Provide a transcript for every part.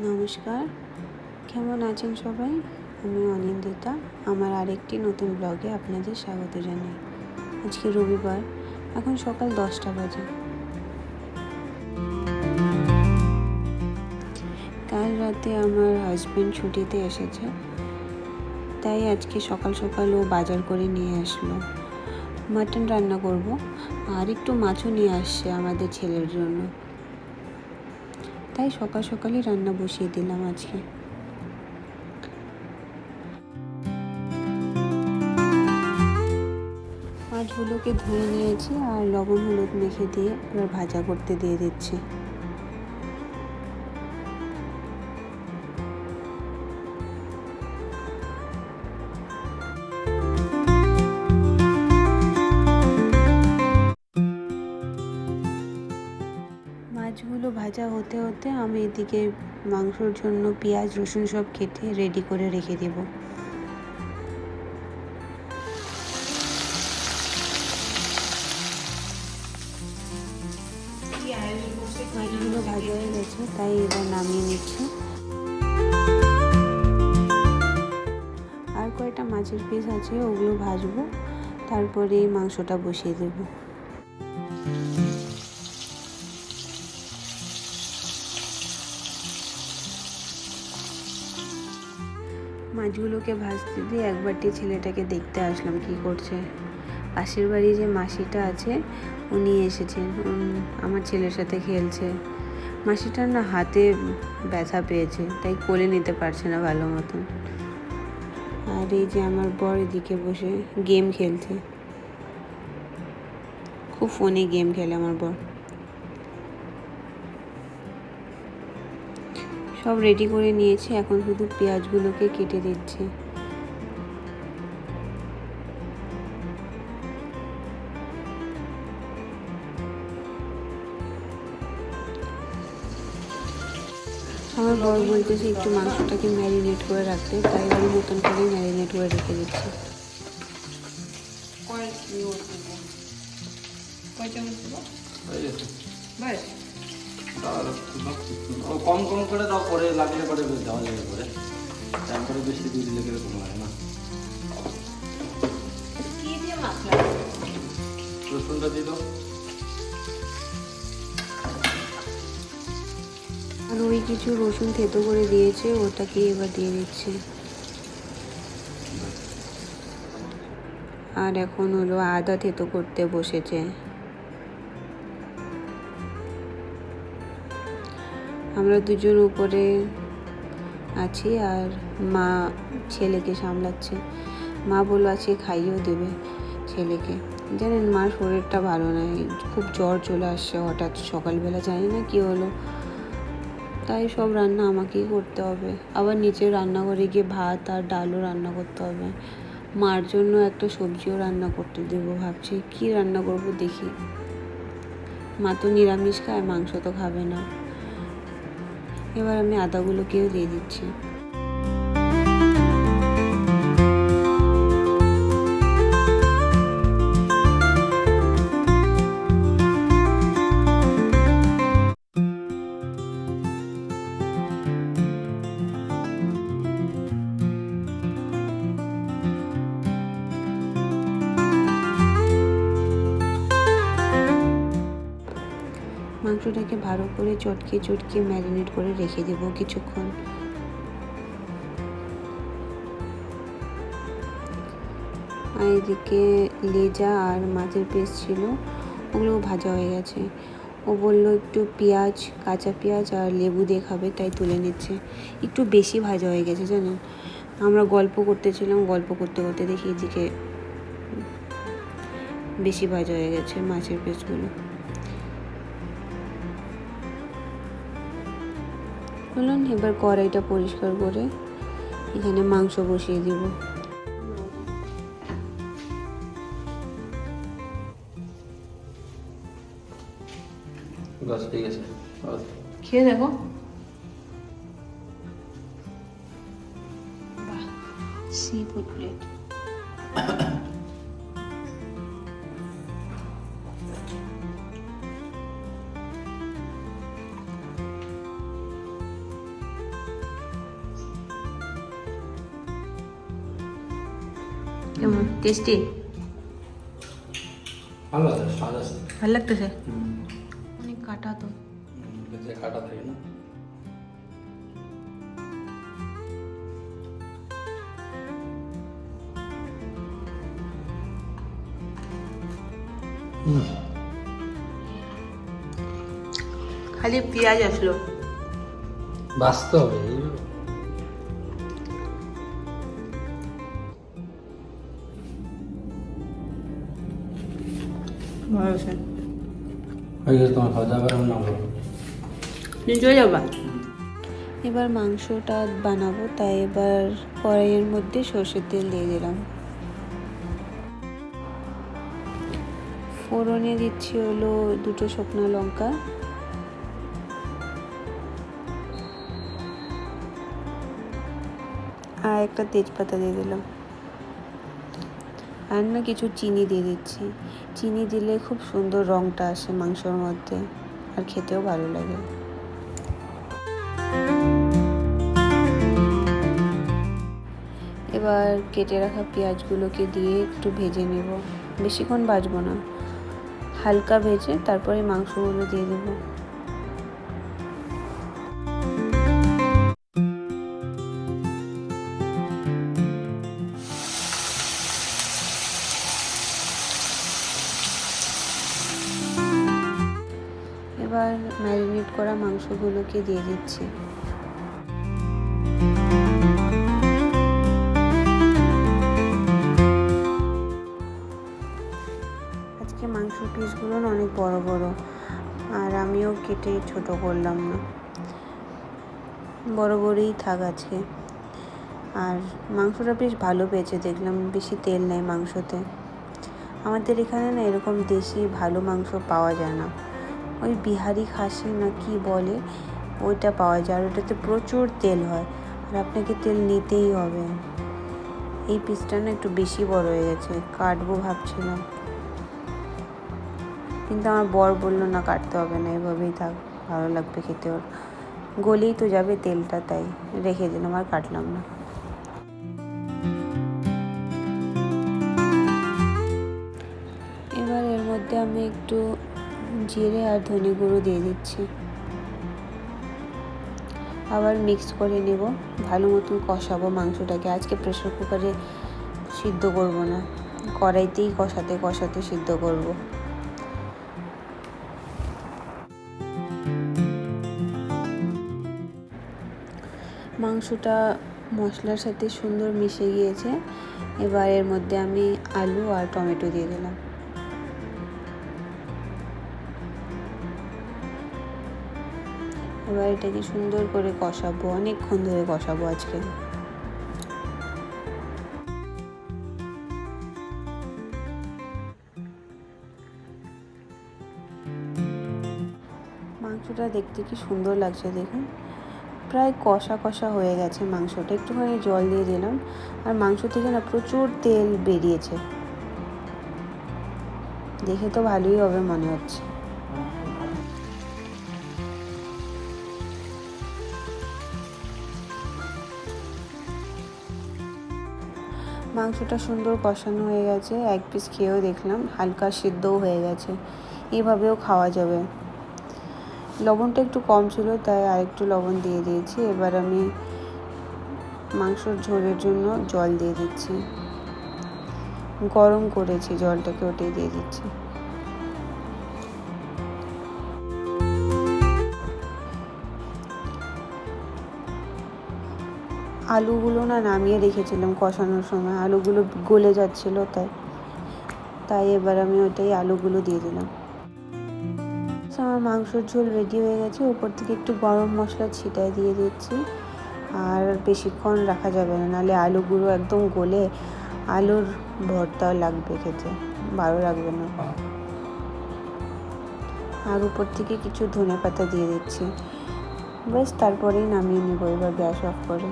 নমস্কার, কেমন আছেন সবাই? আমি অনিন্দিতা। আমার আরেকটি নতুন ব্লগে আপনাদের স্বাগত জানাই। আজকে রবিবার, এখন সকাল 10টা বাজে। কাল রাতে আমার হাজব্যান্ড ছুটিতে এসেছে, তাই আজকে সকাল সকাল ও বাজার করে নিয়ে আসলো। মাটন রান্না করব, আর একটু মাছও নিয়ে আসছে আমাদের ছেলের জন্য। তাই সকাল সকালই রান্না বসিয়ে দিলাম আজকে। মাছগুলোকে ধুয়ে নিয়েছি আর লবণ হলুদ মেখে দিয়ে এবার ভাজা করতে দিয়ে দিচ্ছি। মাছগুলো ভাজা হতে হতে আমি এদিকে মাংসর জন্য পেঁয়াজ রসুন সব কেটে রেডি করে রেখে দেব। মাছগুলো ভাজা হয়ে গেছে, তাই এবার নামিয়ে নিচ্ছি। আর কয়েকটা মাছের পিস আছে, ওগুলো ভাজবো, তারপরে মাংসটা বসিয়ে দেবো। মাছগুলোকে ভাজতে দিয়ে একবারটি ছেলেটাকে দেখতে আসলাম কি করছে। পাশের বাড়ি যে মাসিটা আছে উনি এসেছেন, আমার ছেলের সাথে খেলছে। মাসিটার না হাতে ব্যথা পেয়েছে, তাই কোলে নিতে পারছে না ভালো মতন। আর এই যে আমার বর এদিকে বসে গেম খেলছে, খুব ফোনে গেম খেলে আমার বর। সব রেডি করে নিয়েছি, এখন শুধু পেঁয়াজগুলোকে কেটে দিচ্ছি। আমার বর বলতেছে একটু মাংসটাকে ম্যারিনেট করে রাখতে, তাই ওই মতন করে ম্যারিনেট করে রেখে দিচ্ছি। কম কম করে দাও, পরে লাগলে পরে দেওয়া যাবে, পরে তারপরে বেশি দিয়ে দিলে কিরকম লাগে না। রসুনটা দিয়ে দাও। আর ওই কিছু রসুন থেতো করে দিয়েছে, ওটাকে এবার দিয়ে দিচ্ছি। আর এখন হলো আদা থেতো করতে বসেছে। আমরা দুজন উপরে আছি আর মা ছেলেকে সামলাচ্ছে। মা বললো আজকে খাইয়েও দেবে ছেলেকে। জানেন, মার শরীরটা ভালো নয়, খুব জ্বর চলে আসছে হঠাৎ সকালবেলা, জানি না কি হলো। তাই সব রান্না আমাকেই করতে হবে, আবার নিচে রান্নাঘরে গিয়ে ভাত আর ডালও রান্না করতে হবে। মার জন্য একটা সবজিও রান্না করতে দেবো, ভাবছি কি রান্না করব দেখি। মা তো নিরামিষ খায়, মাংস তো খাবে না। এবার আমি আদাগুলোকেও দিয়ে দিচ্ছি। মাংসটাকে ভালো করে চটকে চটকে ম্যারিনেট করে রেখে দেব কিছুক্ষণ। আর এদিকে লেজা আর মাছের পিস ছিল, ওগুলো ভাজা হয়ে গেছে। ও বললো একটু পেঁয়াজ, কাঁচা পেঁয়াজ আর লেবু দিয়ে খাবে, তাই তুলে নিচ্ছে। একটু বেশি ভাজা হয়ে গেছে জানেন। আমরা গল্প করতেছিলাম, গল্প করতে করতে দেখি এদিকে বেশি ভাজা হয়ে গেছে মাছের পিসগুলো। বলুন, এবার কড়াইটা পরিষ্কার করে এখানে মাংস বসিয়ে দিব। বাস ঠিক আছে, খেয়ে দেখো। Sea food plate. কেমন টেস্টি? ভালো আছে, স্বাদ আছে। ভালো লাগতেছে? অনেক কাটা তো। এতে কাটা থাকে না। খালি পেঁয়াজ আসলো। বাঁচতে হবে। ভালো আছে। হয়ে গেছে তোমার খাওয়া দাওয়া রান্না করো। তুমি চলে যাবা? এবার মাংসটা বানাবো, তাই এবার কড়াইয়ের মধ্যে সর্ষের তেল দিয়ে দিলাম। ফোড়নে দিচ্ছি হলো 2 শুকনো লঙ্কা, আর একটা তেজপাতা দিয়ে দিলাম, আর না কিছু চিনি দিয়ে দিচ্ছি। চিনি দিলে খুব সুন্দর রঙটা আসে মাংসর মধ্যে, আর খেতেও ভালো লাগে। এবার কেটে রাখা পেঁয়াজগুলোকে দিয়ে একটু ভেজে নেব, বেশিক্ষণ ভাজবো না, হালকা ভেজে তারপরে মাংসগুলো দিয়ে দেবো। এবার ম্যারিনেট করা মাংসগুলোকে দিয়ে দিচ্ছি। আজকে মাংস পিসগুলো অনেক বড় বড়, আর আমিও কেটে ছোট করলাম না, বড় বড়ই থাক আজকে। আর মাংসটা বেশ ভালো পেয়েছে দেখলাম, বেশি তেল নেই মাংসতে। আমাদের এখানে না এরকম দেশি ভালো মাংস পাওয়া যায় না, ওই বিহারি খাসি না কি বলে ওইটা পাওয়া যায়, আর ওটাতে প্রচুর তেল হয়, আর আপনাকে তেল নিতেই হবে। এই পিসটা না একটু বেশি বড় হয়ে গেছে, কাটবো ভাবছিলাম, কিন্তু আমার বর বললো না কাটতে হবে না, এভাবেই থাক, ভালো লাগবে খেতে, ওর গলেই তো যাবে তেলটা, তাই রেখে দিলাম, আর কাটলাম না। এবার এর মধ্যে আমি একটু জিরে আর ধনে গুঁড়ো দিয়ে দিচ্ছি, আবার মিক্স করে নেব, ভালো মতন কষাবো মাংসটাকে। আজকে প্রেসার কুকারে সিদ্ধ করব না, কড়াইতেই কষাতে কষাতে সিদ্ধ করব। মাংসটা মশলার সাথে সুন্দর মিশে গিয়েছে, এবার এর মধ্যে আমি আলু আর টমেটো দিয়ে দিলাম। এবার এটাকে সুন্দর করে কষাবো, অনেকক্ষণ ধরে কষাবো আজকে। মাংসটা দেখতে কি সুন্দর লাগছে দেখুন, প্রায় কষা কষা হয়ে গেছে মাংসটা, একটুখানি জল দিয়ে দিলাম, আর মাংস থেকে না প্রচুর তেল বেরিয়েছে, দেখে তো ভালোই হবে মনে হচ্ছে। মাংসটা সুন্দর কষানো হয়ে গেছে, এক পিস খেয়েও দেখলাম হালকা সিদ্ধও হয়ে গেছে, এভাবেও খাওয়া যাবে। লবণটা একটু কম ছিল, তাই আরেকটু লবণ দিয়ে দিয়েছি। এবার আমি মাংসর ঝোলের জন্য জল দিয়ে দিচ্ছি, গরম করেছি জলটাকে, ওটাই দিয়ে দিচ্ছি। আলুগুলো না নামিয়ে রেখেছিলাম কষানোর সময়, আলুগুলো গলে যাচ্ছিলো, তাই এবার আমি ওটাই আলুগুলো দিয়ে দিলাম। আমার মাংসর ঝোল রেডি হয়ে গেছে, উপর থেকে একটু গরম মশলা ছিটায় দিয়ে দিচ্ছি, আর বেশিক্ষণ রাখা যাবে না, নাহলে আলুগুলো একদম গলে আলুর ভর্তাও লাগবে খেতে, ভালো লাগবে না। আর উপর থেকে কিছু ধনেপাতা দিয়ে দিচ্ছি, ব্যাস তারপরেই নামিয়ে নেব এবার গ্যাস অফ করে।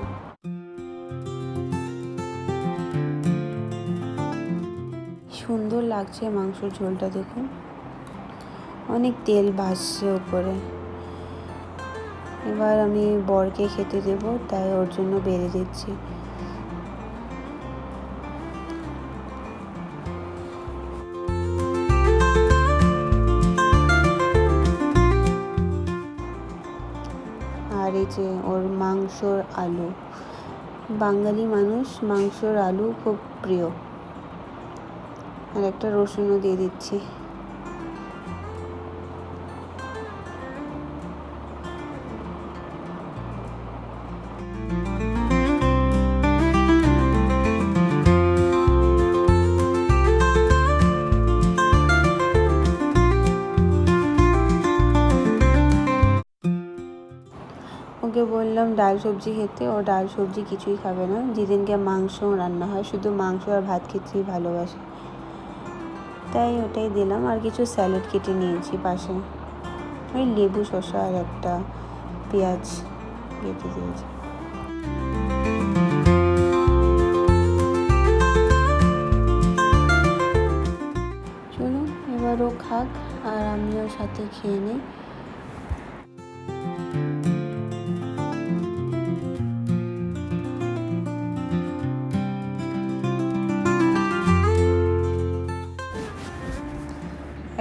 সুন্দর লাগছে মাংসর ঝোলটা দেখুন, অনেক তেল ভাসছে উপরে। এবার আমি বরকে খেতে দেব, তাই ওর জন্য বেড়ে দিচ্ছি। মাংসর আলু। বাঙালি মানুষ মাংসর আলু খুব প্রিয়। আর একটা রসুনও দিয়ে দিচ্ছি। ওকে বললাম ডাল সবজি খেতে, ও ডাল সবজি কিছুই খাবে না। যেদিনকে মাংস রান্না হয় শুধু মাংস আর ভাত খেতেই ভালোবাসে, তাই ওটাই দিলাম। আর কিছু স্যালাড কেটে নিয়েছি পাশে, ওই লেবু শসা আর একটা পেঁয়াজ কেটে দিয়েছি। চলুন এবার ও খাক আর আমিও সাথে খেয়ে নিই।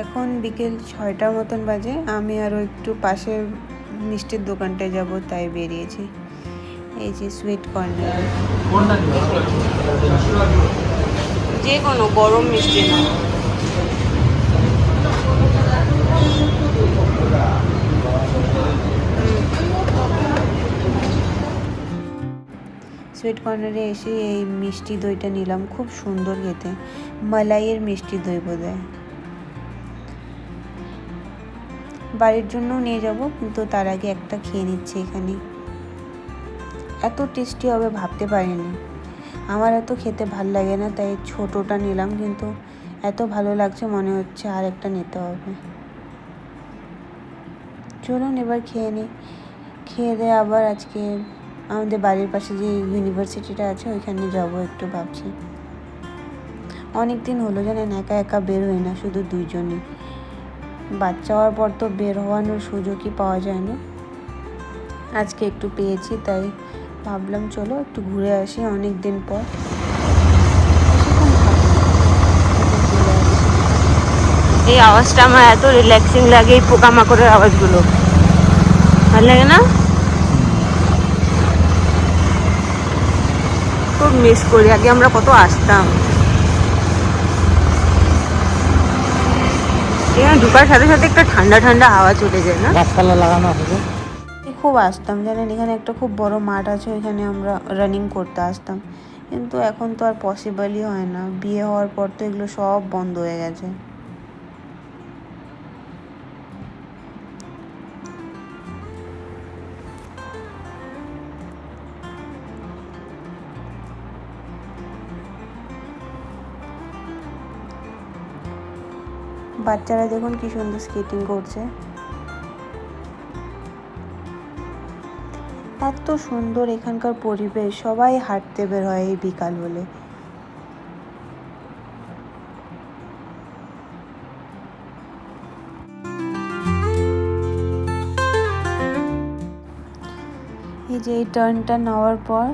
এখন বিকেল 6টার মতন বাজে। আমি আরও একটু পাশের মিষ্টির দোকানটায় যাব, তাই বেরিয়েছি। এই যে সুইট কর্নার, যে কোনো গরম মিষ্টি না। সুইট কর্নারে এসে এই মিষ্টি দইটা নিলাম, খুব সুন্দর খেতে। মালাইয়ের মিষ্টি দই বোধহয়। বাড়ির জন্যও নিয়ে যাব, কিন্তু তার আগে একটা খেয়ে নিচ্ছি এখানে। এত টেস্টি হবে ভাবতে পারিনি। আমার এত খেতে ভাল লাগে না, তাই ছোটোটা নিলাম, কিন্তু এত ভালো লাগছে মনে হচ্ছে আর একটা নিতে হবে। চলুন এবার খেয়ে নিই। খেয়ে দিয়ে আবার আজকে আমাদের বাড়ির পাশে যে ইউনিভার্সিটিটা আছে ওইখানে যাব একটু ভাবছি। অনেক দিন হলো জানেন, একা একা বের হই না, শুধু দুইজনই। বাচ্চা হওয়ার পর তো বের হওয়ানোর সুযোগই পাওয়া যায় না। আজকে একটু পেয়েছি, তাই ভাবলাম চলো একটু ঘুরে আসি অনেক দিন পর। এই আওয়াজটা আমার এত রিল্যাক্সিং লাগে, এই পোকামাকড়ের আওয়াজগুলো ভালো লাগে না? খুব মিস করি, আগে আমরা কত আসতাম। এখানে ঢুকার সাথে সাথে একটা ঠান্ডা ঠান্ডা হাওয়া চলে যায় না? গাছপালা লাগানো আছে। খুব আসতাম জানেন, এখানে একটা খুব বড় মাঠ আছে, ওইখানে আমরা রানিং করতে আসতাম। কিন্তু এখন তো আর পসিবলই হয় না, বিয়ে হওয়ার পর তো এগুলো সব বন্ধ হয়ে গেছে। বাচ্চারা দেখুন কি সুন্দর স্কেটিং করছে। এত সুন্দর এখানকার পরিবেশ, সবাই হাঁটতে বের হয় এই বিকাল হলে। এই যে এই টার্নটা নেওয়ার পর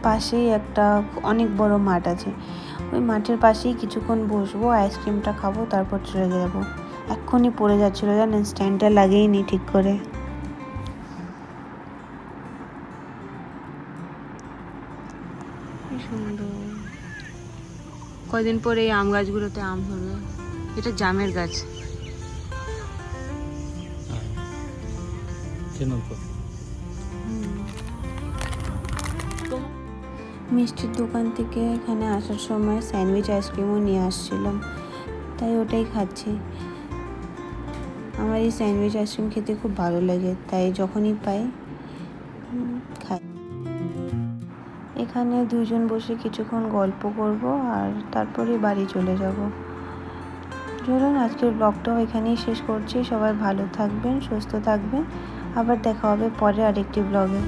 পাশেই একটা অনেক বড় মাঠ আছে, ওই মাঠের পাশেই কিছুক্ষণ বসবো, আইসক্রিমটা খাবো, তারপর চলে যাবো। এক্ষুনি পড়ে যাচ্ছিলো জানেন, স্ট্যান্ডটা লাগিয়েই ঠিক করে। সুন্দর। কয়দিন পরে এই আম গাছগুলোতে আম হবে। এটা জামের গাছ। মিষ্টির দোকান থেকে এখানে আসার সময় স্যান্ডউইচ আইসক্রিমও নিয়ে আসছিলাম, তাই ওটাই খাচ্ছি। আমার এই স্যান্ডউইচ আইসক্রিম খেতে খুব ভালো লাগে, তাই যখনই পাই খাই। এখানে দুজন বসে কিছুক্ষণ গল্প করব আর তারপরে বাড়ি চলে যাব। চলুন আজকের ব্লগটাও এখানেই শেষ করছি। সবাই ভালো থাকবেন, সুস্থ থাকবেন। আবার দেখা হবে পরে আরেকটি ব্লগে।